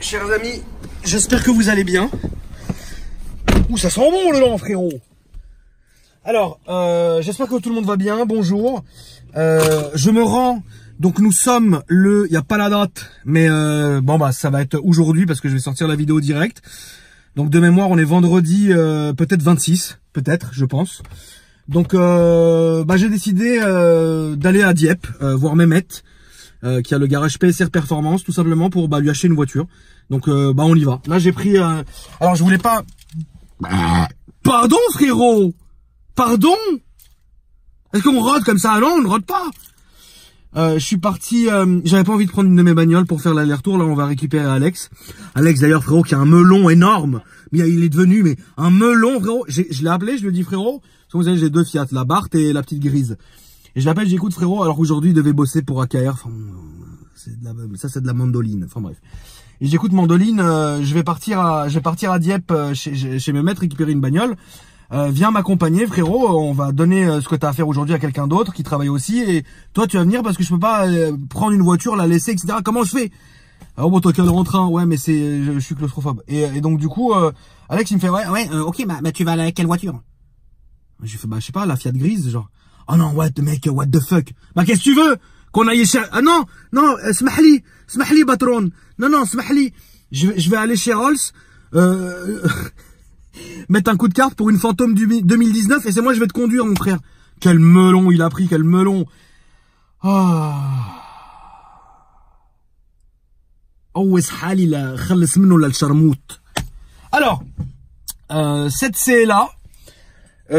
chers amis, j'espère que vous allez bien. Ouh, ça sent bon le lent, frérot. Alors, j'espère que tout le monde va bien. Bonjour. Je me rends. Donc nous sommes il n'y a pas la date, mais bon bah ça va être aujourd'hui parce que je vais sortir la vidéo direct. Donc de mémoire, on est vendredi, peut-être 26, peut-être, je pense. Donc j'ai décidé d'aller à Dieppe, voir Mehmet, qui a le garage PSR Performance, tout simplement pour lui acheter une voiture. Donc on y va. Là j'ai pris. Alors je voulais pas. Pardon frérot. Pardon. Est-ce qu'on rôde comme ça? Non, on ne rôde pas. Je suis parti, j'avais pas envie de prendre une de mes bagnoles pour faire l'aller-retour. Là, on va récupérer Alex. Alex, d'ailleurs, frérot, qui a un melon énorme. Mais il est devenu, un melon, frérot. Je l'ai appelé, je lui ai dit, frérot, vous savez, j'ai deux Fiat, la Barthes et la petite grise. Et je l'appelle, j'écoute, frérot, alors qu'aujourd'hui, il devait bosser pour AKR. Enfin, c'est de la mandoline. Enfin, bref. Et j'écoute mandoline, je vais partir à Dieppe, chez mes maîtres, récupérer une bagnole. Viens m'accompagner frérot, on va donner ce que tu as à faire aujourd'hui à quelqu'un d'autre qui travaille aussi et toi tu vas venir parce que je peux pas prendre une voiture, la laisser, etc. Comment je fais? Ah bon, toi tu es en train, ouais mais je suis claustrophobe. Et donc du coup, Alex il me fait ok, mais tu vas aller avec quelle voiture? J'ai fait je sais pas, la Fiat grise genre. Oh non, what the fuck? Qu'est-ce que tu veux? Qu'on aille chez... Ah non, smahli patron. Non, smahli. Je vais aller chez Rolls. Mettre un coup de carte pour une Phantom du 2019 et c'est moi je vais te conduire mon frère. Quel melon il a pris, quel melon. Oh alors cette CLA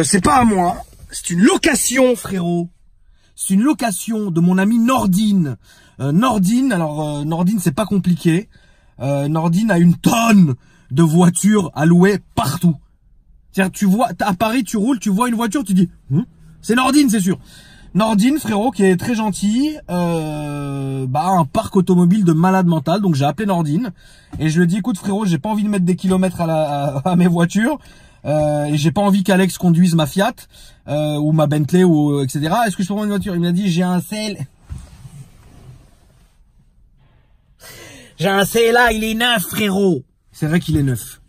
c'est pas à moi, c'est une location frérot. C'est une location de mon ami Nordine. Nordine, alors Nordine c'est pas compliqué. Nordine a une tonne de voitures à louer partout. C'est-à-dire, tu vois, à Paris, tu roules, tu vois une voiture, tu dis, c'est Nordine, c'est sûr. Nordine, frérot, qui est très gentil, un parc automobile de malade mental. Donc, j'ai appelé Nordine et je lui ai dit, écoute, frérot, j'ai pas envie de mettre des kilomètres à mes voitures, et j'ai pas envie qu'Alex conduise ma Fiat, ou ma Bentley, ou, etc. Est-ce que je peux prendre une voiture? Il m'a dit, j'ai un CLA, il est neuf, frérot. C'est vrai qu'il est neuf.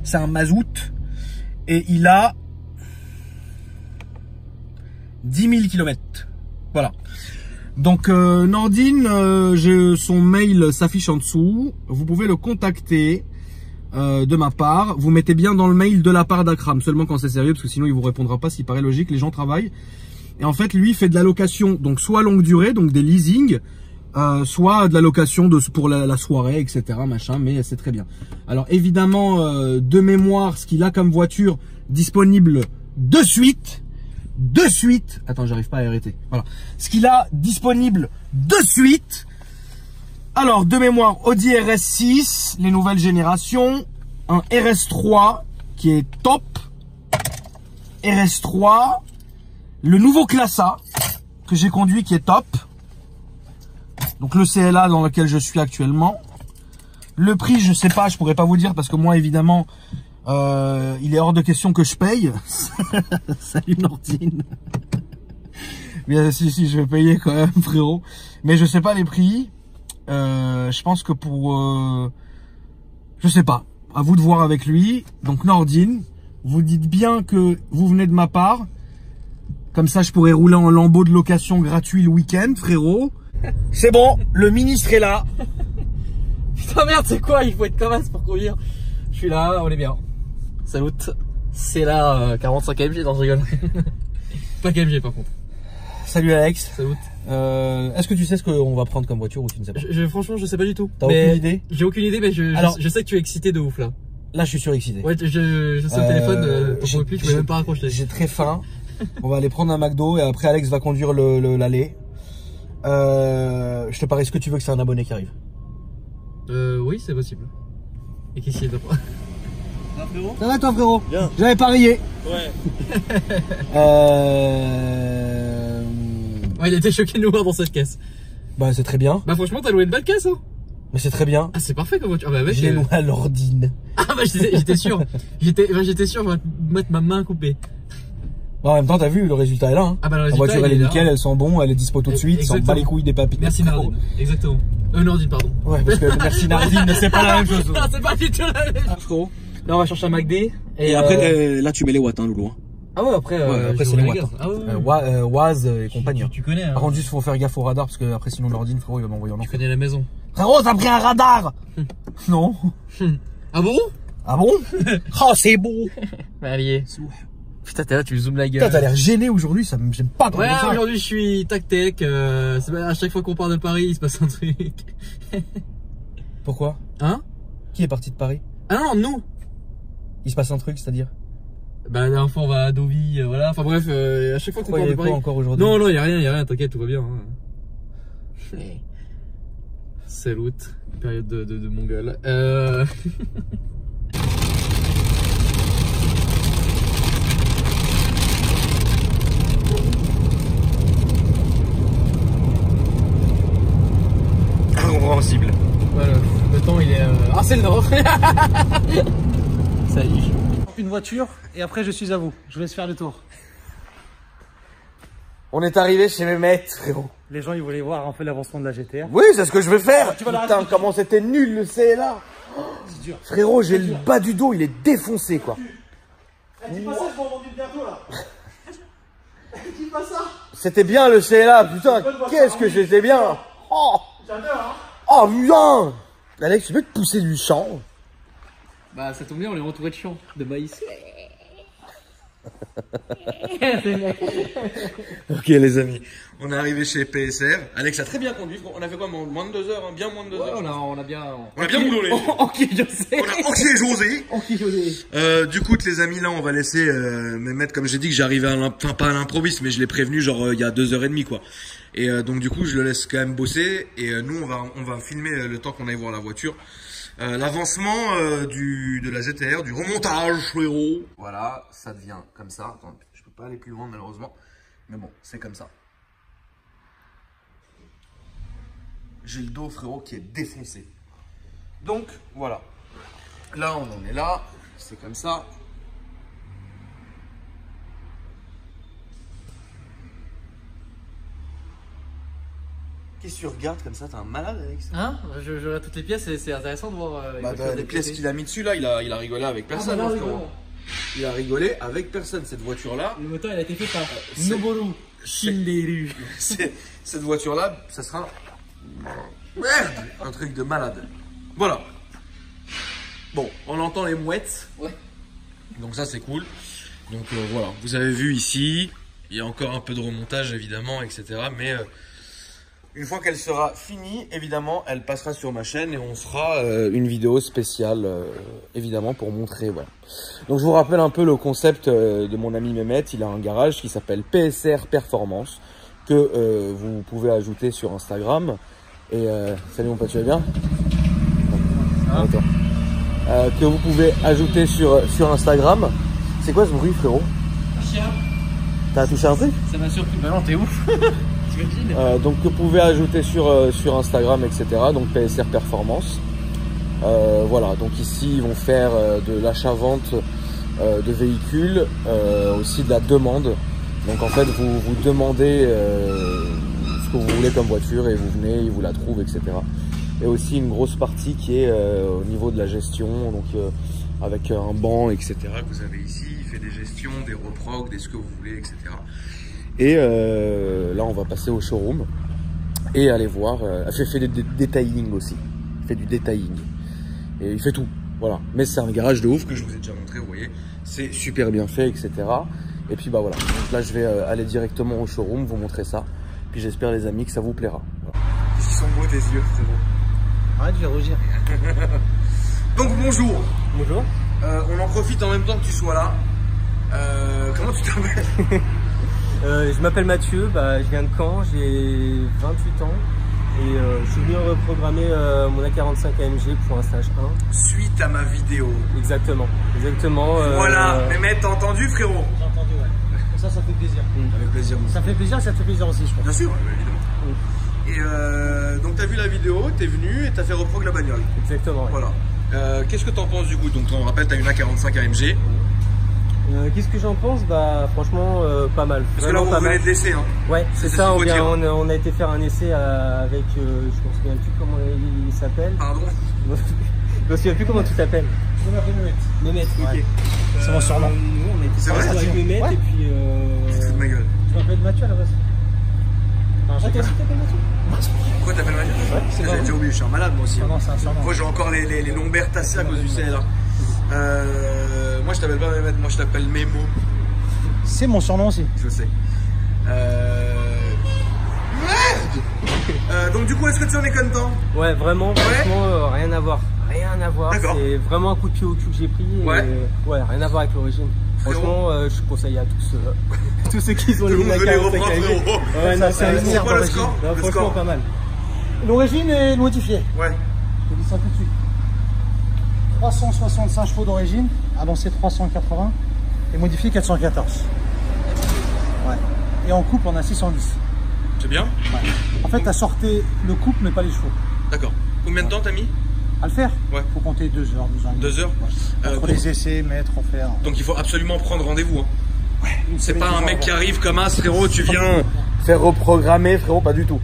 C'est un mazout. Et il a 10 000 km. Voilà. Donc Nordine, son mail s'affiche en dessous. Vous pouvez le contacter de ma part. Vous mettez bien dans le mail de la part d'Akram. Seulement quand c'est sérieux, parce que sinon il vous répondra pas. S'il paraît logique, les gens travaillent. Et en fait, lui, il fait de la location. Donc soit longue durée, donc des leasing. Soit de la location pour la soirée, etc. machin, mais c'est très bien. Alors évidemment, de mémoire, ce qu'il a comme voiture disponible de suite. Attends, j'arrive pas à arrêter. Voilà. Ce qu'il a disponible de suite. Alors, de mémoire, Audi RS6, les nouvelles générations. Un RS3 qui est top. RS3. Le nouveau Classa que j'ai conduit qui est top. Donc le CLA dans lequel je suis actuellement. Le prix, je sais pas, je pourrais pas vous dire parce que moi évidemment, il est hors de question que je paye. Salut Nordine. Mais si, je vais payer quand même frérot. Mais je sais pas les prix. Je pense que je sais pas. À vous de voir avec lui. Donc Nordine, vous dites bien que vous venez de ma part. Comme ça, je pourrais rouler en lambeau de location gratuit le week-end, frérot. C'est bon, le ministre est là. Putain merde, c'est quoi? Il faut être comme ça pour conduire. Je suis là, on est bien. Salut. C'est là 45 km, non je rigole. Pas km par contre. Salut Alex. Salut. Est-ce que tu sais ce qu'on va prendre comme voiture ou tu ne sais pas? Franchement, je sais pas du tout. T'as aucune idée? J'ai aucune idée, mais je sais que tu es excité de ouf là. Là, je suis surexcité. Ouais, je sais le téléphone, je peux même pas raccrocher. J'ai très faim. On va aller prendre un McDo et après Alex va conduire l'allée. Je te parie ce que tu veux que c'est un abonné qui arrive. Oui, c'est possible. Et qu'est-ce qu'il y a d'autre? Ça va frérot? Ça va toi frérot? Bien. J'avais parié. Ouais. Ouais, il était choqué de nous voir dans cette caisse. Bah c'est très bien. Bah franchement, t'as loué une belle caisse hein. Mais c'est très bien. Ah c'est parfait comme voiture. Ah bah ouais, je l'ai loué à Nordine. Ah bah j'étais sûr. J'étais sûr, je vais mettre ma main coupée. Bon, en même temps, t'as vu, le résultat est là. Hein. Ah bah le La résultat, voiture, elle est là. nickel, elle sent bon, elle est dispo tout de suite, elle s'en bat les couilles des papilles. Merci Nardine, exactement. Nardine, pardon. Ouais, parce que merci Nardine, mais c'est pas la même chose. Non, c'est pas du tout la même chose, frérot. Là, on va chercher un McD. Et après, là, tu mets les watts, hein, Loulou. Ah ouais, après c'est les watts. Ah ouais. Waz et compagnie. Tu connais, hein. Par contre, juste, faut faire gaffe au radar, parce que après, sinon, Nardine, frérot, il va m'envoyer en enfer. Tu connais la maison. Frérot, t'as pris un radar? Non. Ah bon? Ah bon? Oh, c'est beau. Allez. Putain, t'es là, tu me zoomes la gueule. Putain, t'as l'air gêné aujourd'hui, ça j'aime pas trop ouais, ça. aujourd'hui, je suis tac-tech. À chaque fois qu'on part de Paris, il se passe un truc. Pourquoi? Hein? Qui est parti de Paris? Ah non, nous. Il se passe un truc, c'est-à-dire? Bah, la dernière fois, on va à Deauville, voilà. Enfin bref, à chaque fois qu'on part de Paris. Encore aujourd'hui? Non, y a rien, t'inquiète, tout va bien. Hein. C'est l'août, période de mongol. Incompréhensible. Voilà, le temps il est... Ah, c'est le nord. Salut. Une voiture et après je suis à vous. Je vous laisse faire le tour. On est arrivé chez Mehmet, frérot. Les gens ils voulaient voir un peu l'avancement de la GTR. Oui, c'est ce que je veux faire. Tu vas la Putain, raconter. comment c'était nul le CLA. C'est dur. Frérot, j'ai le bas du dos, il est défoncé, quoi. Dis pas ça, je vais en vendre bientôt là. Dis pas ça. C'était bien le CLA, putain, qu'est-ce que j'étais bien. Oh, J'adore, hein. oh putain. Alex, tu peux te pousser du champ? Bah, ça tombe bien, on est entouré de champs, de maïs. Ok les amis, on est arrivé chez PSR. Alex a très bien conduit. On a fait quoi, moins de 2 heures, hein, bien moins de 2 heures. On a bien... On a bien boulonné. Ok, je sais. On a enquillé José. Ok, Du coup les amis, là on va laisser me mettre, comme j'ai dit que j'arrivais à enfin pas à l'improviste, mais je l'ai prévenu genre il y a 2h30 quoi. Et donc du coup je le laisse quand même bosser. Et nous on va filmer le temps qu'on aille voir la voiture. L'avancement de la GTR, du remontage, frérot. Voilà, ça devient comme ça. Attends, je peux pas aller plus loin malheureusement. Mais bon, c'est comme ça. J'ai le dos, frérot, qui est défoncé. Donc, voilà. Là, on en est là. C'est comme ça. Qu'est-ce que tu regardes comme ça? T'es un malade, Alex? Hein? Je regarde toutes les pièces et c'est intéressant de voir... Bah, les pièces qu'il a mis dessus, là, il a rigolé avec personne. Ah, bah, frérot. non, Il a rigolé avec personne. Cette voiture-là, le moteur, il a été fait par c'est- Noboru Shinderu. cette voiture-là, ça sera merde, un truc de malade. Voilà. Bon, on entend les mouettes. Ouais. Donc ça, c'est cool. Donc voilà, vous avez vu ici, il y a encore un peu de remontage évidemment, etc. Mais une fois qu'elle sera finie, évidemment, elle passera sur ma chaîne et on fera une vidéo spéciale, évidemment, pour montrer. Voilà. Donc je vous rappelle un peu le concept de mon ami Mehmet. Il a un garage qui s'appelle PSR Performance, que vous pouvez ajouter sur Instagram. Et salut mon pote, tu vas bien? Ah, toi. Que vous pouvez ajouter sur Instagram. C'est quoi ce bruit, frérot? Chien. T'as touché un truc? Ça m'a surpris. Bah non, t'es ouf. Donc que vous pouvez ajouter sur Instagram, etc. Donc PSR Performance. Voilà, donc ici ils vont faire de l'achat-vente de véhicules, aussi de la demande. Donc en fait vous demandez ce que vous voulez comme voiture et vous venez, ils vous la trouvent, etc. Et aussi une grosse partie qui est au niveau de la gestion, donc avec un banc, etc. que vous avez ici. Il fait des gestions, des reprocs, des ce que vous voulez, etc. Et là, on va passer au showroom et aller voir. Il fait du detailing aussi. Il fait du detailing. Et il fait tout. Voilà. Mais c'est un garage de ouf que je vous ai déjà montré, vous voyez. C'est super bien fait, etc. Et puis, bah voilà. Donc là, je vais aller directement au showroom, vous montrer ça. Puis j'espère, les amis, que ça vous plaira. Voilà. Ils sont beaux tes yeux, c'est bon. Arrête, je vais rougir. Donc, bonjour. Bonjour. On en profite en même temps que tu sois là. Comment tu t'appelles? Je m'appelle Mathieu, je viens de Caen, j'ai 28 ans et je suis venu reprogrammer mon A45 AMG pour un stage 1. Suite à ma vidéo. Exactement. Voilà, Mehmet, t'as entendu, frérot? J'ai entendu, ouais. Ça fait plaisir. Avec plaisir. Ça fait plaisir, ça te fait plaisir aussi, je pense. Bien sûr, évidemment. Et donc t'as vu la vidéo, t'es venu et t'as fait reprog la bagnole. Exactement. Ouais. Voilà. Qu'est-ce que t'en penses du coup? Donc on rappelle, t'as une A45 AMG. Qu'est-ce que j'en pense? Bah franchement pas mal. Parce que là, vous venez de laisser. Hein. Ouais, c'est C'est ça. ce qu'il faut dire. On a été faire un essai avec, je me souviens plus comment il s'appelle. Pardon. Je me souviens plus comment tu t'appelles. Mehmet. Ok. C'est mon surnom. Nous, on a été C'est faire vrai ça avec Mehmet Ouais. et puis. C'est de ma gueule. Tu m'appelles Mathieu à la base. Ah, toi aussi t'appelles Mathieu? Pourquoi t'appelles Mathieu? c'est J'ai marrant. déjà oublié, je suis un malade moi aussi. Non, c'est un surnom. Moi j'ai encore les lombaires tassés à cause du CL. Moi je t'appelle pas Mehmet, moi je t'appelle Memo. C'est mon surnom aussi. Je sais. Merde. Donc du coup, est-ce que tu en es content? Ouais, vraiment, franchement, rien à voir. Rien à voir. D'accord. C'est vraiment un coup de pied au cul que j'ai pris. Ouais. Ouais, rien à voir avec l'origine. Franchement, je conseille à tous, tous ceux qui ont Tout le monde veut les 45 reprendre, AMG. frérot. Ouais, non, c'est un une C'est merde quoi le d'origine. score? Non, Le franchement, score pas mal. L'origine est modifiée. Ouais. Je te dis ça tout de suite. 365 chevaux d'origine, avancé 380 et modifié 414. Ouais. Et en coupe, on a 610. C'est bien? Ouais. En fait, t'as sorti le couple, mais pas les chevaux. D'accord. Combien de temps t'as mis? À le faire? Ouais. Faut compter 2 heures, 2 heures. 2 heures. Entre Pour- les essais, mettre, en faire. Donc il faut absolument prendre rendez-vous. Hein. C'est pas un semaine mec avant. qui arrive comme as, frérot, tu viens faire reprogrammer, frérot, pas du tout.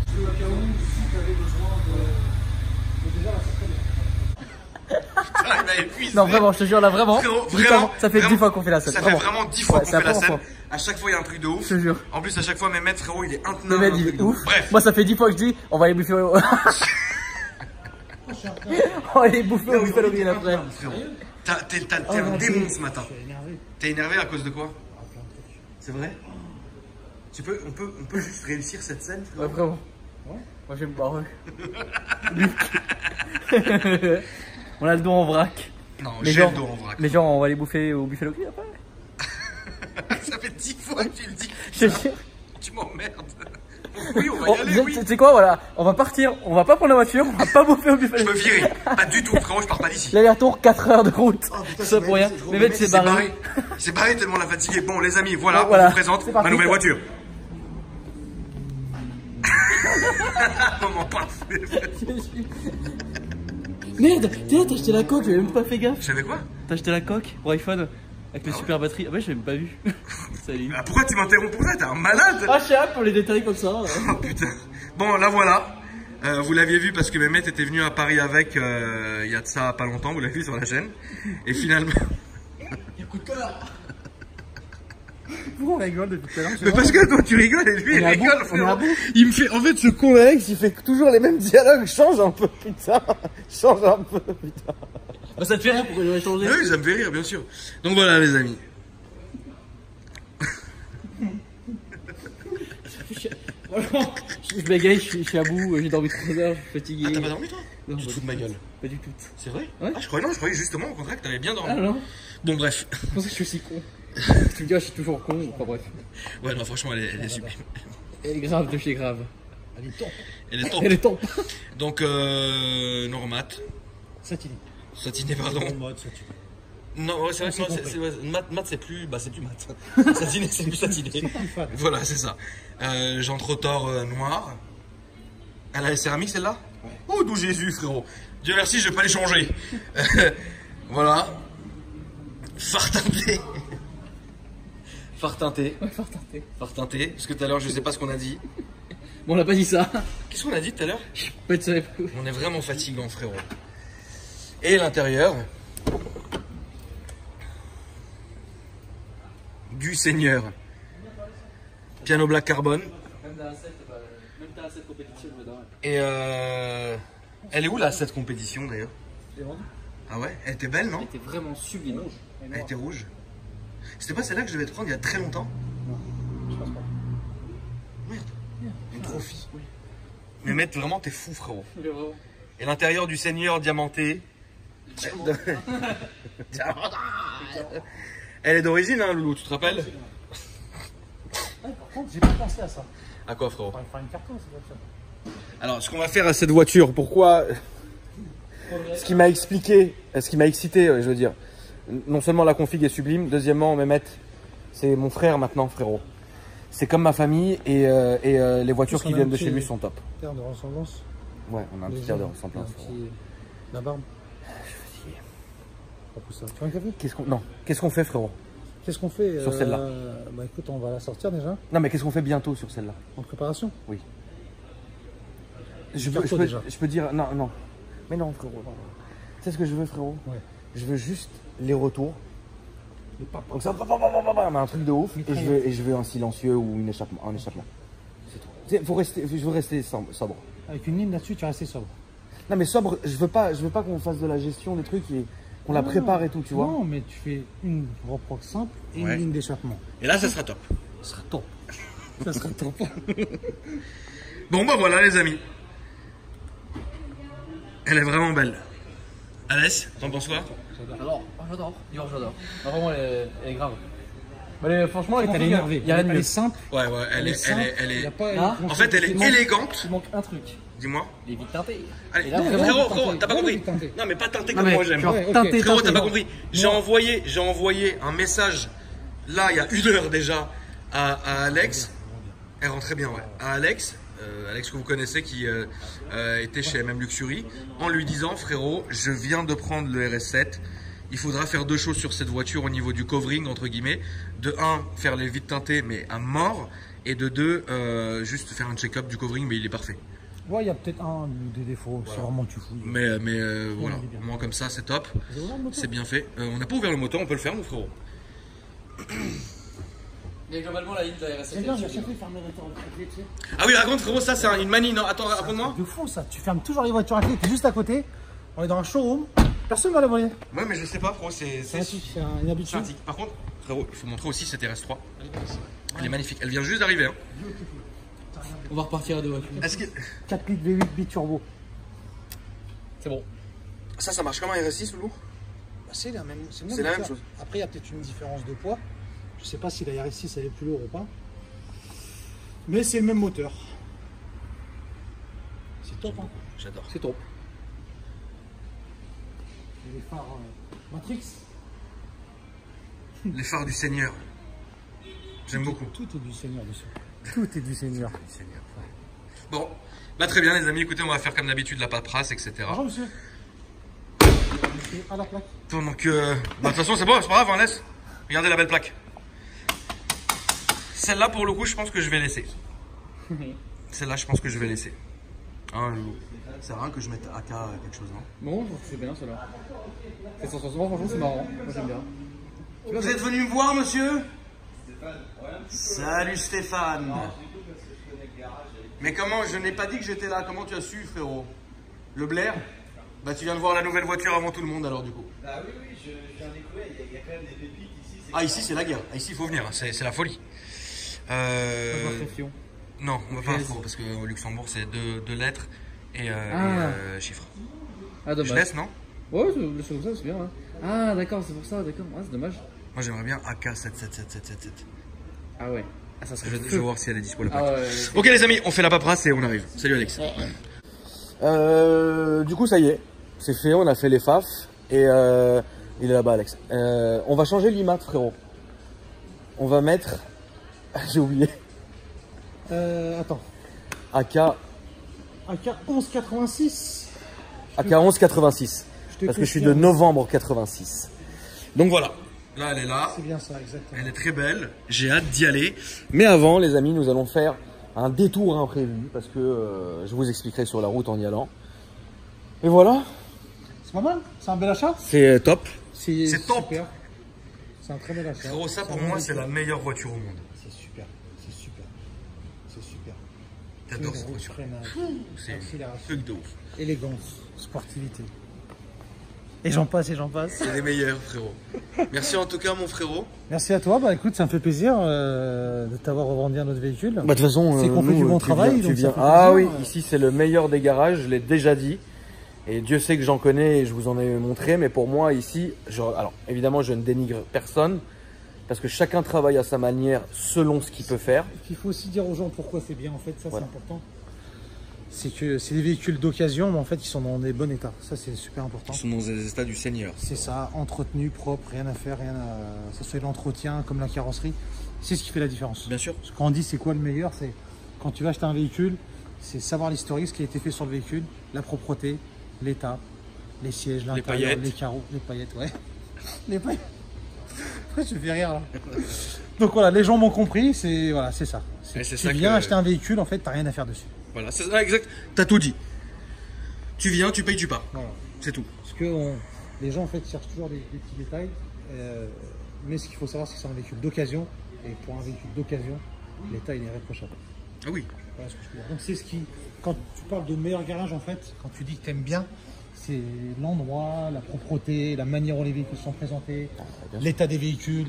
Non, vraiment, je te jure, là, vraiment. Frérot, brutalement, ça fait 10 fois qu'on fait la scène. Ça fait vraiment 10 fois Ouais, qu'on c'est fait la la première scène. fois. À chaque fois, il y a un truc de ouf. Je te jure. En plus, à chaque fois, Mehmet, frérot, il est intenable. Le mec, un il truc est de ouf. Bref. Moi, ça fait 10 fois que je dis, on va aller bouffer au... on va aller bouffer au buffet Lorien après. Frérot, t'es un démon ce matin. T'es énervé à cause de quoi? C'est vrai? On peut juste réussir cette scène, frérot? Ouais, vraiment. Moi, je vais me barrer. On a le dos en vrac. Non, Mais j'ai genre, le dos en vrac. mais genre, on va aller bouffer au buffet Lorien après. Ça fait 10 fois que tu le dis. Je te jure. Tu m'emmerdes. Oui, on va Oh, y aller, oui. tu sais quoi, voilà, on va partir, on va pas prendre la voiture, on va pas bouffer au buffet Je me Lorien. virer. Pas du tout, frérot, je pars pas d'ici. L'aller-retour, 4 heures de route. Oh, putain, Ça pour rien. Mais mec, c'est barré. Il s'est barré tellement on l'a fatigué. Bon, les amis, voilà, Voilà. on vous présente C'est parti. ma nouvelle voiture. Moment parfait. Merde, t'as acheté la coque, j'avais même pas fait gaffe. J'avais quoi? T'as acheté la coque pour iPhone avec les super batteries. Ah ouais, j'avais même pas vu. Salut. Ah, pourquoi tu m'interromps pour ça? T'es un malade. Ah, je sais pour les détails comme ça. Oh putain. Bon, la voilà. Vous l'aviez vu parce que Mehmet était venu à Paris avec il y a de ça pas longtemps, vous l'avez vu sur la chaîne. Et finalement. Il y a coup de cœur. Pourquoi on rigole depuis tout à l'heure? Mais parce que toi tu rigoles et lui il On est à rigole, bout, on est frérot. à bout. Il me fait. En fait, ce con Alex, il fait toujours les mêmes dialogues. Change un peu, putain. Change un peu, putain. Bah, ça te fait rien, pourquoi j'aurais changé? Oui, ça me fait rire, bien sûr. Donc voilà, les amis. Je bégaye, je suis à bout, j'ai dormi 3 heures, je suis fatigué. Ah, t'as pas dormi toi? Non, Tu te fous de ma gueule. Pas du tout. C'est vrai? Ouais. Ah, je croyais justement au contraire que t'avais bien dormi. Ah non, Bon, bref. c'est pour ça que je suis aussi con. Tu me dis, ah, je suis toujours con, enfin bref. Ouais, non, franchement, elle est sublime. Elle est grave de chez grave. Elle est top. Elle est top. Elle est top. Donc, Normat. Satiné. Satiné, pardon. En mode satiné. Non, ouais, c'est vrai que On s'est non, compris. mat, c'est plus. Bah, c'est plus mat. Satiné, c'est plus satiné. C'est plus fade. Voilà, c'est ça. Jean Trottor noir. Elle a les céramiques celle-là? Oh, d'où Jésus, frérot. Dieu merci, je vais pas les changer. Voilà. Phare teinté. Phare teinté. Ouais, fort tenté. Phare teinté. Parce que tout à l'heure, je sais pas ce qu'on a dit. Bon, on n'a pas dit ça. Qu'est-ce qu'on a dit tout à l'heure? Je peux être sûr. On est vraiment fatigant, frérot. Et l'intérieur du Seigneur. Piano black carbone. Même dans la 7 compétition, je me donne. Et elle est où la cette compétition d'ailleurs? Je l'ai vendu. Ah ouais? Elle était belle, non? Elle était vraiment sublime. Elle était rouge. C'était pas celle-là que je devais te prendre il y a très longtemps? Je pense pas. Merde. Une trophy. Mais mec, vraiment, t'es fou, frérot. Mais vraiment. Et l'intérieur du Seigneur diamanté. Elle est d'origine, hein, Loulou, tu te rappelles? Par contre, j'ai pas pensé à ça. À quoi, frérot? On va faire une carton, c'est comme ça. Alors, ce qu'on va faire à cette voiture, pourquoi? Ce qui m'a expliqué, ce qui m'a excité, je veux dire, non seulement la config est sublime, deuxièmement, Mehmet, c'est mon frère maintenant, frérot. C'est comme ma famille et les voitures qui viennent de chez lui sont top. Terre de ressemblance. Ouais, on a un petit air de ressemblance. La barbe. Je suis fatigué. Pas pour ça. Tu veux un café? Qu'est-ce qu'on fait, frérot? Qu'est-ce qu'on fait sur celle-là? Bah écoute, on va la sortir déjà. Non, mais qu'est-ce qu'on fait bientôt sur celle-là? En préparation. Oui. Déjà. Je peux dire... Non, non. Mais non, frérot. Tu sais ce que je veux, frérot? Ouais. Je veux juste les retours. Les papas. Donc ça, un truc de ouf. Et je veux un silencieux ou un échappement. C'est tout. Je veux rester sobre. Avec une ligne là-dessus, tu restes sobre. Non, mais sobre, je veux pas qu'on fasse de la gestion des trucs et qu'on la prépare et tout, tu vois. Non, mais tu fais une reproque simple et une ligne d'échappement. Et là, ça sera top. Ça sera top. Ça sera top. Bon, bah voilà, les amis. Elle est vraiment belle. Alès, t'en penses quoi? J'adore. J'adore. Ah, vraiment, elle est grave. Franchement, Elle est énervée. Il y a rien de Elle est mieux. simple. Ouais, elle simple, est... y a pas- Là, En fait, elle est élégante. Il manque un truc. Dis-moi. Les vides teintés. Allez, Et là, frérot, t'as pas Ouais, compris. teinté. Non, mais pas teinté Non, comme mais moi j'aime. genre Ouais, ok. teinté, Frérot, t'as teinté. pas compris. J'ai envoyé un message, là, il y a 1 heure déjà, à Alex. Elle rentrait bien, ouais. À Alex, Alex que vous connaissez, qui était chez MM Luxury, en lui disant, frérot, je viens de prendre le RS7. Il faudra faire 2 choses sur cette voiture au niveau du covering, entre guillemets. De 1, faire les vides teintés, mais à mort. Et de 2, juste faire un check-up du covering, mais il est parfait. Ouais, il y a peut-être un ou des défauts. Voilà. C'est vraiment tu fous. Mais voilà, moi comme ça, c'est top. C'est bien fait. On n'a pas ouvert le moteur, on peut le faire, mon frérot. Mais globalement, la ligne de la RS7. C'est bien, j'ai chaque fois fermé les voitures à clé, tu sais. Ah oui, raconte, frérot, ça c'est une manie. Non, attends, raconte-moi. De fou ça, tu fermes toujours les voitures à clé, t'es juste à côté. On est dans un showroom, personne va la voler. Ouais, mais je sais pas, frérot, c'est une habitude. un tic. Par contre, frérot, il faut montrer aussi cette RS3. Elle est magnifique. Elle vient juste d'arriver. Hein. On va repartir à 2 voitures. Est-ce que 4 litres V8 biturbo. C'est bon. ça marche comme un RS6, Loulou? Bah, c'est la même même chose. Après, il y a peut-être une différence de poids. Je sais pas si la RS6 elle est plus lourde ou pas. Mais c'est le même moteur. C'est top, hein. J'adore. C'est top. Et les phares Matrix. Les phares du Seigneur. J'aime beaucoup. Tout est du Seigneur dessus. Tout est du Seigneur. Bon, bah très bien, les amis. Écoutez, on va faire comme d'habitude la paperasse, etc. Bonjour, monsieur. À la plaque. Pendant que. Bah, de toute façon, c'est bon, c'est pas grave, hein, laisse. Regardez la belle plaque. Celle-là, pour le coup, je pense que je vais laisser. Celle-là, je pense que je vais laisser. Hein, c'est rare que je mette AK quelque chose, non? Bon, je trouve que c'est bien celle-là. C'est 160, franchement, c'est marrant. Moi, j'aime bien. Vous êtes venu me voir, monsieur? Salut Stéphane. Mais comment? Je n'ai pas dit que j'étais là. Comment tu as su, frérot? Le Blair? Bah, tu viens de voir la nouvelle voiture avant tout le monde, alors, du coup. Ah oui, je viens de découvrir, il y a quand même des pépites ici. Ah, ici, c'est la guerre. Ah, ici, il faut venir. C'est la folie. Non, on va pas trop, parce qu'au Luxembourg, c'est 2 lettres et chiffres. Ah, dommage. Je laisse, non? Ouais, c'est comme ça, c'est bien. Hein. Ah, d'accord, c'est pour ça, d'accord. Ah, c'est dommage. Moi, j'aimerais bien AK77777. Ah ouais. Ah, ça serait Je vais voir si elle est dispo la plaque. Ah ouais. Ok, les amis, on fait la paperasse et on arrive. Salut, Alex. Du coup, ça y est. C'est fait, on a fait les FAF. Et il est là-bas, Alex. On va changer l'IMAT, frérot. On va mettre... J'ai oublié. Attends. AK 1186. AK 1186. Parce que je suis de novembre 86. Donc voilà. Là, elle est là. C'est bien ça, exactement. Elle est très belle. J'ai hâte d'y aller. Mais avant, les amis, nous allons faire un détour imprévu. Parce que je vous expliquerai sur la route en y allant. Et voilà. C'est pas mal, c'est un bel achat. C'est top. C'est top. super. C'est un très bel achat. Frérot, ça pour moi, c'est la meilleure voiture au monde. C'est super, c'est super. C'est super. J'adore cette voiture. C'est un truc de ouf. Élégance, sportivité. Et j'en passe, et j'en passe. C'est les meilleurs, frérot. Merci en tout cas, mon frérot. Merci à toi. Bah écoute, ça me fait plaisir de t'avoir revendu un autre véhicule. Bah, de toute façon, c'est qu'on fait du bon travail. Tu viens. Ah oui, ici c'est le meilleur des garages, je l'ai déjà dit. Et Dieu sait que j'en connais et je vous en ai montré. Mais pour moi, ici, alors évidemment, je ne dénigre personne. Parce que chacun travaille à sa manière selon ce qu'il peut faire. Il faut aussi dire aux gens pourquoi c'est bien, en fait, ça voilà. C'est important. C'est que c'est des véhicules d'occasion, mais en fait, ils sont dans des bons états. Ça, c'est super important. Ils sont dans des états du Seigneur. C'est ça, entretenu, propre, rien à faire, ça soit l'entretien comme la carrosserie. C'est ce qui fait la différence. Bien sûr. Parce que quand on dit c'est quoi le meilleur, c'est quand tu vas acheter un véhicule, c'est savoir l'historique, ce qui a été fait sur le véhicule, la propreté, l'état, les sièges, l'intérieur, les carreaux, les paillettes, ouais. Les paillettes. Je fais rire là. Donc voilà, les gens m'ont compris, c'est voilà, c'est ça. Et c'est Tu ça viens que- acheter un véhicule, en fait, t'as rien à faire dessus. Voilà, c'est ça, exact. T'as tout dit. Tu viens, tu payes, tu pars. Voilà. C'est tout. Parce que les gens en fait cherchent toujours des petits détails. Mais ce qu'il faut savoir, c'est que c'est un véhicule d'occasion. Et pour un véhicule d'occasion, l'état il est irréprochable. Ah oui. Voilà ce que je peux dire. Donc c'est ce qui, quand tu parles de meilleur garage en fait, quand tu dis que tu aimes bien, c'est l'endroit, la propreté, la manière dont les véhicules sont présentés, l'état des véhicules,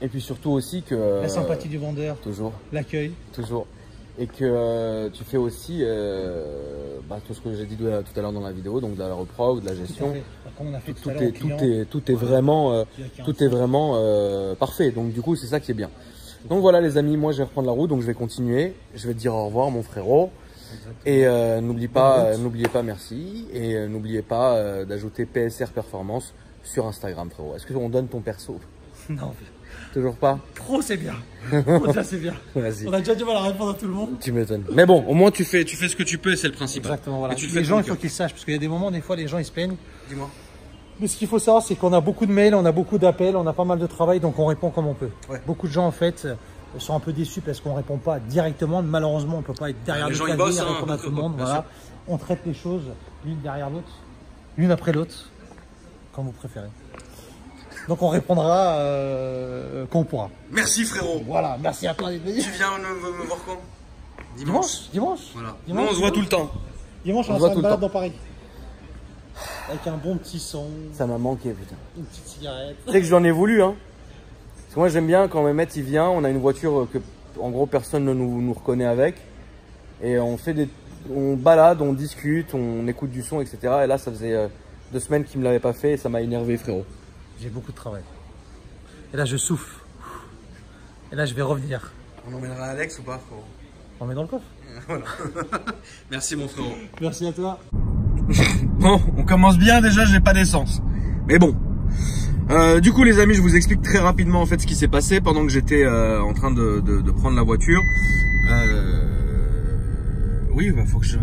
Et puis surtout aussi que... la sympathie du vendeur, Toujours, l'accueil. toujours. Et que tu fais aussi tout ce que j'ai dit tout à l'heure dans la vidéo, donc de la reprog, de la Tout à gestion. fait. Comme on a fait Tout tout à l'heure au client, est vraiment, tout est vraiment parfait. Donc du coup, c'est ça qui est bien. Donc voilà les amis, moi je vais reprendre la route, donc je vais continuer. Je vais te dire au revoir mon frérot. Et n'oubliez pas, merci. Et n'oubliez pas d'ajouter PSR Performance sur Instagram, frérot. Est-ce qu'on donne ton perso? Non, Toujours pas? pro c'est bien. Pro déjà c'est bien. Vas-y. On a déjà du mal à répondre à tout le monde. Tu m'étonnes. Mais bon, au moins Tu fais ce que tu peux et c'est le principal. Exactement, voilà. Et tu le fais Les de gens, ton il faut cœur. qu'ils sachent, parce qu'il y a des moments, des fois, les gens, ils se plaignent. Dis-moi. Mais ce qu'il faut savoir, c'est qu'on a beaucoup de mails, on a beaucoup d'appels, on a pas mal de travail, donc on répond comme on peut. Ouais. Beaucoup de gens, en fait, sont un peu déçus parce qu'on répond pas directement. Malheureusement, on peut pas être derrière Les le gens, ils clavier bossent, et hein, répondre à tout le monde. bien Voilà. On traite les choses l'une derrière l'autre, l'une après l'autre, comme vous préférez. Donc on répondra quand on pourra. Merci frérot. Voilà, merci à toi d'être venu. Tu viens me voir quand? Dimanche. Voilà. Dimanche, Nous on se voit tout le temps. Dimanche, On on se voit va tout faire le une balade temps. dans Paris. Avec un bon petit son, ça m'a manqué, putain. une petite cigarette. Tu sais que j'en ai voulu, hein. Parce que moi j'aime bien quand Mehmet il vient, on a une voiture que en gros personne ne nous reconnaît avec. Et on balade, on discute, on écoute du son, etc. Et là ça faisait 2 semaines qu'il me l'avait pas fait et ça m'a énervé, frérot. J'ai beaucoup de travail. Et là, je souffle. Et là, je vais revenir. On emmènera Alex ou pas frérot? On met dans le coffre. Voilà. Merci mon frérot. Merci à toi. Bon, on commence bien déjà, j'ai pas d'essence. Mais bon. Du coup les amis, je vous explique très rapidement en fait ce qui s'est passé pendant que j'étais en train de prendre la voiture. Oui, bah faut que je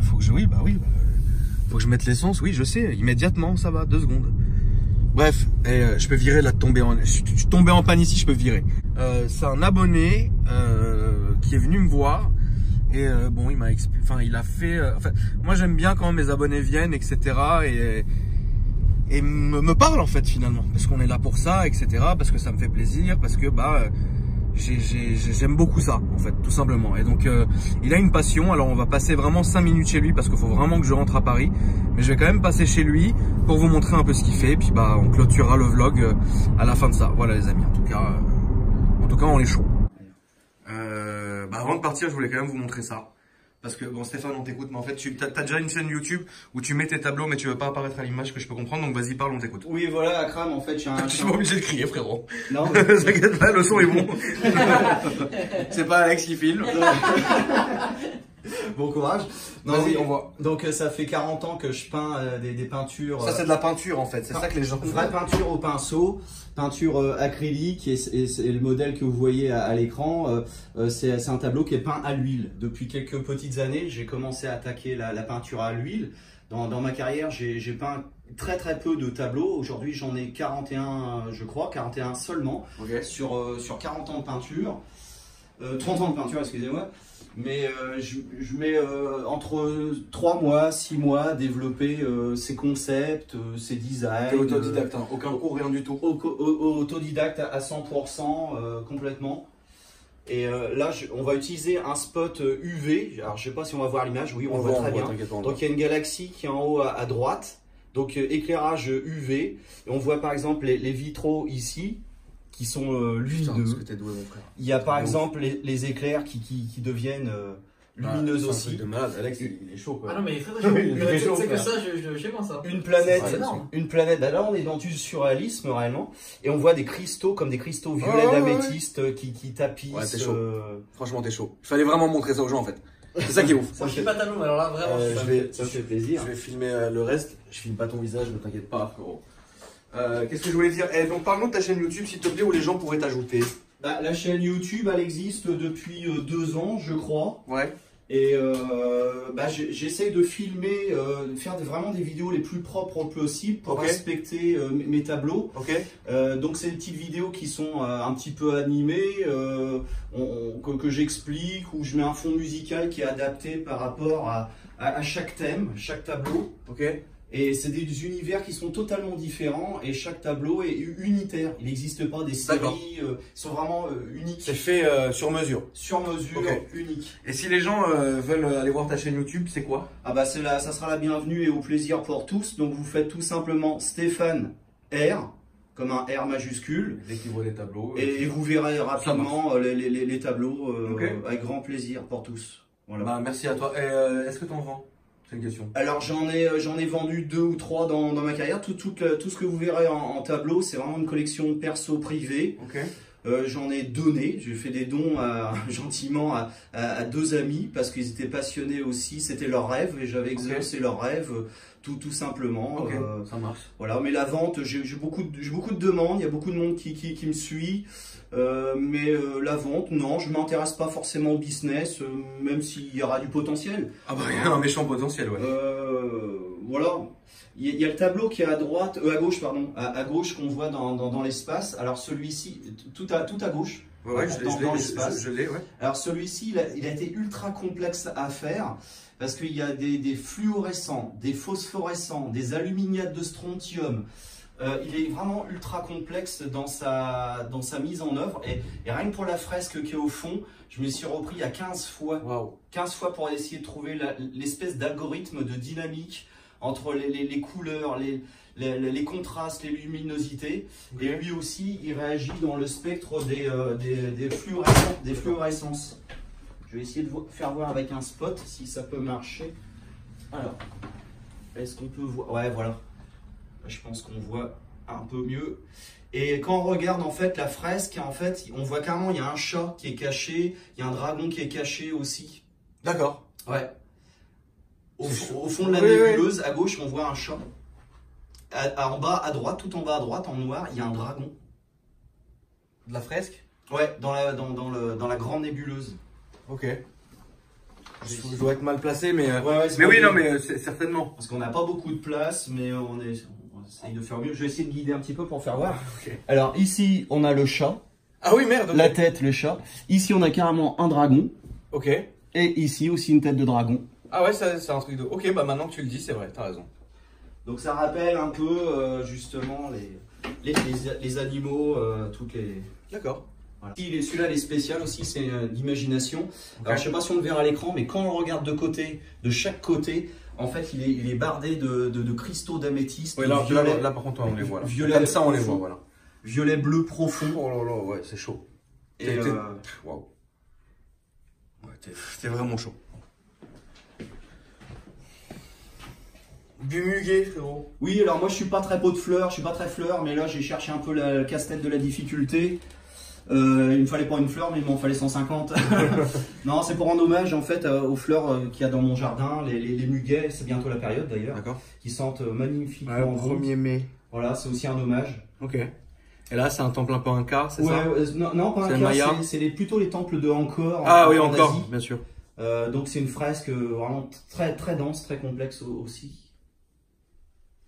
mette l'essence, oui je sais, immédiatement, ça va, 2 secondes. Bref, je peux virer là, je suis tombé en panne ici, je peux virer. C'est un abonné qui est venu me voir. Et bon, il m'a expliqué, enfin, il a fait. Moi, j'aime bien quand mes abonnés viennent, etc. Et me parlent en fait finalement, parce qu'on est là pour ça, etc. Parce que ça me fait plaisir, parce que j'aime beaucoup ça en fait, tout simplement. Et donc, il a une passion. Alors, on va passer vraiment 5 minutes chez lui parce qu'il faut vraiment que je rentre à Paris. Mais je vais quand même passer chez lui pour vous montrer un peu ce qu'il fait. Et puis, on clôturera le vlog à la fin de ça. Voilà les amis. En tout cas, on est chaud. Avant de partir, je voulais quand même vous montrer ça. Parce que, bon, Stéphane, on t'écoute, mais en fait, t'as déjà une chaîne YouTube où tu mets tes tableaux, mais tu veux pas apparaître à l'image, que je peux comprendre, donc vas-y, parle, on t'écoute. Oui, voilà, Akram, en fait, j'ai un. Je suis pas obligé de crier, frérot. Non, mais... T'inquiète pas, le son est bon. C'est pas Alex qui filme. Bon courage. Non, Vas-y, oui. on voit. Donc, ça fait 40 ans que je peins des peintures. Ça, c'est de la peinture, en fait. C'est ça que les gens Vraie peinture au pinceau, peinture acrylique, et le modèle que vous voyez à l'écran, c'est un tableau qui est peint à l'huile. Depuis quelques petites années, j'ai commencé à attaquer la peinture à l'huile. Dans ma carrière, j'ai peint très peu de tableaux. Aujourd'hui, j'en ai 41, je crois, 41 seulement, Ok. sur 40 ans de peinture. 30 ans de peinture, excusez-moi. Mais je mets entre 3 mois, 6 mois à développer ces concepts, ces designs. T'es autodidacte, hein. Aucun cours, rien du tout. Autodidacte à 100%, complètement. Et là, on va utiliser un spot UV. Alors, je sais pas si on va voir l'image. Oui, on le voit très bien. Donc, il y a une galaxie qui est en haut à droite. Donc, éclairage UV. Et on voit par exemple les vitraux ici, qui sont lumineux. Il y a par exemple les éclairs qui deviennent lumineux aussi. De malade. Alex, il est chaud, quoi. Ah non, mais il est très chaud. Il est chaud, C'est que frère. ça, je sais pas ça. Une planète, C'est énorme. bah là on est dans du surréalisme réellement, et on voit des cristaux comme des cristaux violets ouais, d'améthyste qui tapissent. Ouais, t'es chaud. Franchement, t'es chaud. Il fallait vraiment montrer ça aux gens, en fait. C'est ça qui est ouf. Moi, je suis pas tableau, mais alors là, vraiment, ça me fait plaisir. Je vais filmer le reste. Je filme pas ton visage, ne t'inquiète pas, frérot. Qu'est-ce que je voulais dire? Donc, parle-nous de ta chaîne YouTube, s'il te plaît, où les gens pourraient t'ajouter. Bah, la chaîne YouTube, elle existe depuis 2 ans, je crois. Ouais. Et j'essaye de filmer, de faire vraiment des vidéos les plus propres possibles pour respecter mes tableaux. Donc c'est des petites vidéos qui sont un petit peu animées, que j'explique, où je mets un fond musical qui est adapté par rapport à chaque thème, chaque tableau. Et c'est des univers qui sont totalement différents et chaque tableau est unitaire. Il n'existe pas des séries, ils sont vraiment uniques. C'est fait sur mesure. Sur mesure, unique. Et si les gens veulent aller voir ta chaîne YouTube, c'est quoi? Ah bah ça sera la bienvenue et au plaisir pour tous. Donc vous faites tout simplement Stéphane R, comme un R majuscule. Dès qu'ils voient les tableaux. Et vous verrez rapidement les tableaux avec grand plaisir pour tous. Voilà. Bah, merci à toi. Est-ce que tu en vends? C'est une question. Alors j'en ai vendu 2 ou 3 dans ma carrière. Tout ce que vous verrez en tableau, c'est vraiment une collection perso privée. J'en ai donné, j'ai fait des dons gentiment à 2 amis parce qu'ils étaient passionnés aussi, c'était leur rêve et j'avais exaucé leur rêve tout simplement. Ça marche. Voilà, mais la vente, j'ai beaucoup de demandes, il y a beaucoup de monde qui me suit. Mais la vente, non, je m'intéresse pas forcément au business, même s'il y aura du potentiel. Ah bah il y a un méchant potentiel, ouais. Voilà, il y a le tableau qui est à droite, à gauche pardon, à gauche qu'on voit dans l'espace. Alors celui-ci, tout à gauche. Dans l'espace. Je l'ai, ouais. Alors celui-ci, il a été ultra complexe à faire parce qu'il y a des fluorescents, des phosphorescents, des aluminiates de strontium. Il est vraiment ultra complexe dans sa mise en œuvre et rien que pour la fresque qui est au fond, je me suis repris à 15 fois. 15 fois pour essayer de trouver l'espèce d'algorithme de dynamique entre les couleurs, les contrastes, les luminosités. Et lui aussi, il réagit dans le spectre des fluorescences. Je vais essayer de faire voir avec un spot si ça peut marcher. Alors, est-ce qu'on peut voir? Ouais, voilà. Je pense qu'on voit un peu mieux. Et quand on regarde en fait la fresque, en fait, on voit carrément il y a un chat qui est caché, il y a un dragon qui est caché aussi. D'accord. Ouais. Au fond de la nébuleuse, à gauche, on voit un chat. En bas, à droite, tout en bas à droite, en noir, il y a un dragon. De la fresque? Ouais, dans la grande nébuleuse. Je dois être mal placé, mais certainement. Parce qu'on n'a pas beaucoup de place, mais on essaye de faire mieux. Je vais essayer de guider un petit peu pour faire voir. Alors ici, on a le chat. Ah oui, merde. La tête, le chat. Ici, on a carrément un dragon. Et ici aussi une tête de dragon. Ah ouais, c'est un truc de... Ok, bah maintenant que tu le dis, c'est vrai, t'as raison. Donc ça rappelle un peu justement les animaux, toutes les... D'accord. Voilà. Celui-là, il est spécial aussi, c'est d'imagination. Alors je sais pas si on le verra à l'écran, mais quand on le regarde de chaque côté, en fait il est bardé de cristaux d'améthyste. Là par contre on les voit. Violet, comme ça on les voit, voilà. Violet bleu profond. Oh là là, ouais, c'est chaud. Waouh. Ouais, t'es vraiment chaud. Du muguet, frérot. Oui, alors moi je suis pas très pot de fleurs, je suis pas très fleur, mais là j'ai cherché un peu le casse-tête de la difficulté. Il me fallait pas une fleur, mais il m'en fallait 150. Non, c'est pour rendre hommage en fait aux fleurs qu'il y a dans mon jardin, les muguets, c'est bientôt la période d'ailleurs, qui sentent magnifiquement. 1er mai. Voilà, c'est aussi un hommage. Et là, c'est un temple un peu inca, c'est ça? Non, pas inca, c'est plutôt les temples de Angkor. Ah oui, encore, bien sûr. Donc c'est une fresque vraiment très très dense, très complexe aussi.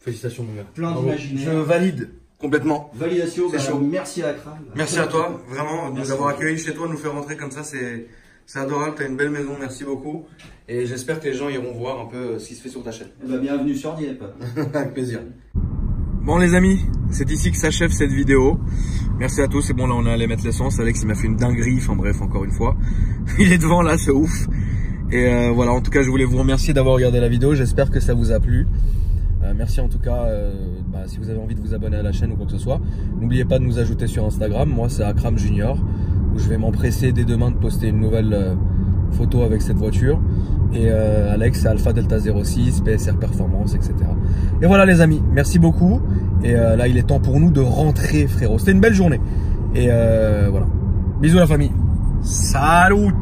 Félicitations mon gars. Plein d'imaginaire. Je valide complètement. Validation, merci à Akram. Merci à toi, vraiment, de nous avoir accueillis chez toi, de nous faire rentrer comme ça, c'est adorable, t'as une belle maison, merci beaucoup. Et j'espère que les gens iront voir un peu ce qui se fait sur ta chaîne. Bienvenue sur Dieppe. Avec plaisir. Bon les amis, c'est ici que s'achève cette vidéo. Merci à tous, c'est bon là on est allé mettre l'essence, Alex il m'a fait une dinguerie, enfin bref encore une fois. Il est devant là, c'est ouf. Et voilà, en tout cas je voulais vous remercier d'avoir regardé la vidéo, j'espère que ça vous a plu. Merci en tout cas, si vous avez envie de vous abonner à la chaîne ou quoi que ce soit, n'oubliez pas de nous ajouter sur Instagram, moi c'est Akram Junior, où je vais m'empresser dès demain de poster une nouvelle photo avec cette voiture. Et Alex c'est Alpha Delta 06, PSR Performance, etc. Et voilà les amis, merci beaucoup. Et là il est temps pour nous de rentrer frérot, c'était une belle journée. Et voilà, bisous la famille, salut.